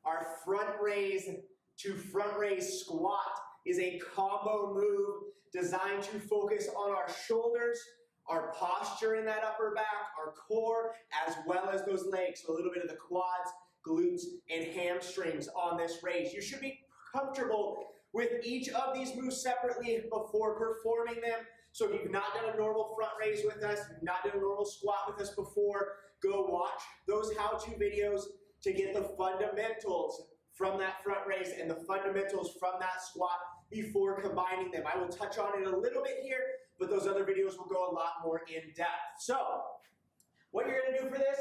Our front raise to front raise squat is a combo move designed to focus on our shoulders, our posture in that upper back, our core, as well as those legs. So a little bit of the quads, glutes, and hamstrings on this raise. You should be comfortable with each of these moves separately before performing them. So if you've not done a normal front raise with us, you've not done a normal squat with us before, go watch those how-to videos to get the fundamentals from that front raise and the fundamentals from that squat before combining them. I will touch on it a little bit here, but those other videos will go a lot more in depth. So what you're gonna do for this,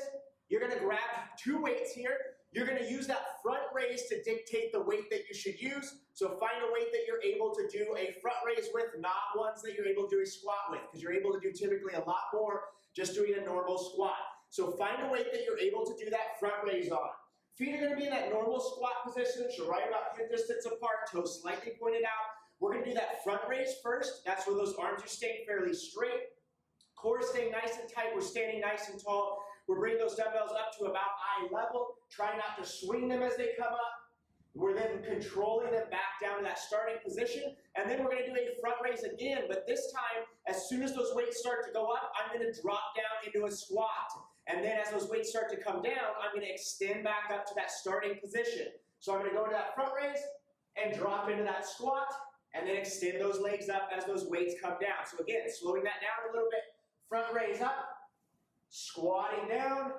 you're gonna grab two weights here. You're gonna use that front raise to dictate the weight that you should use. So find a weight that you're able to do a front raise with, not ones that you're able to do a squat with, because you're able to do typically a lot more just doing a normal squat. So find a weight that you're able to do that front raise on. Feet are gonna be in that normal squat position, so right about hip distance apart, toes slightly pointed out. We're gonna do that front raise first. That's where those arms are staying fairly straight. Core staying nice and tight. We're standing nice and tall. We're bringing those dumbbells up to about eye level. Try not to swing them as they come up. We're then controlling them back down to that starting position. And then we're going to do a front raise again. But this time, as soon as those weights start to go up, I'm going to drop down into a squat. And then as those weights start to come down, I'm going to extend back up to that starting position. So I'm going to go into that front raise and drop into that squat. And then extend those legs up as those weights come down. So again, slowing that down a little bit. Front raise up, squatting down.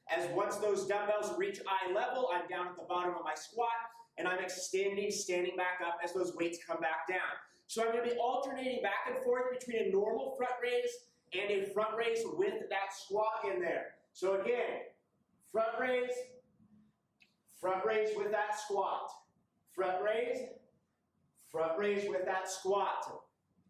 As once those dumbbells reach eye level, I'm down at the bottom of my squat, and I'm extending, standing back up as those weights come back down. So I'm going to be alternating back and forth between a normal front raise and a front raise with that squat in there. So again, front raise with that squat. Front raise with that squat.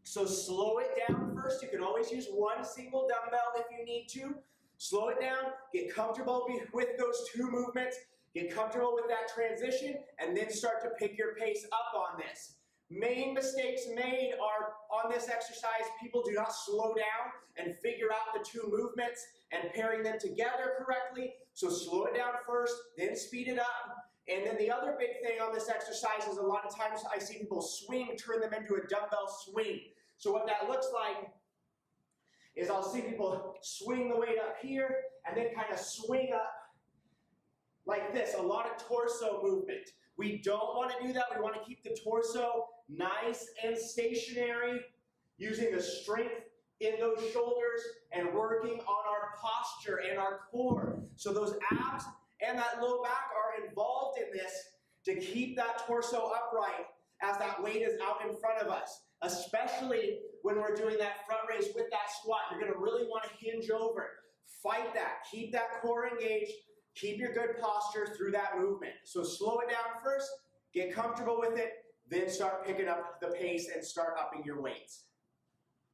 So slow it down first. You can always use one single dumbbell if you need to. Slow it down, get comfortable with those two movements, get comfortable with that transition, and then start to pick your pace up on this. Main mistakes made are on this exercise, people do not slow down and figure out the two movements and pairing them together correctly. So slow it down first, then speed it up. And then the other big thing on this exercise is a lot of times I see people swing, turn them into a dumbbell swing. So what that looks like is I'll see people swing the weight up here and then kind of swing up like this, a lot of torso movement. We don't want to do that. We want to keep the torso nice and stationary, using the strength in those shoulders and working on our posture and our core. So those abs and that low back are involved in this to keep that torso upright as that weight is out in front of us. Especially when we're doing that front raise with that squat, you're going to really want to hinge over. Fight that. Keep that core engaged. Keep your good posture through that movement. So slow it down first, get comfortable with it, then start picking up the pace and start upping your weights.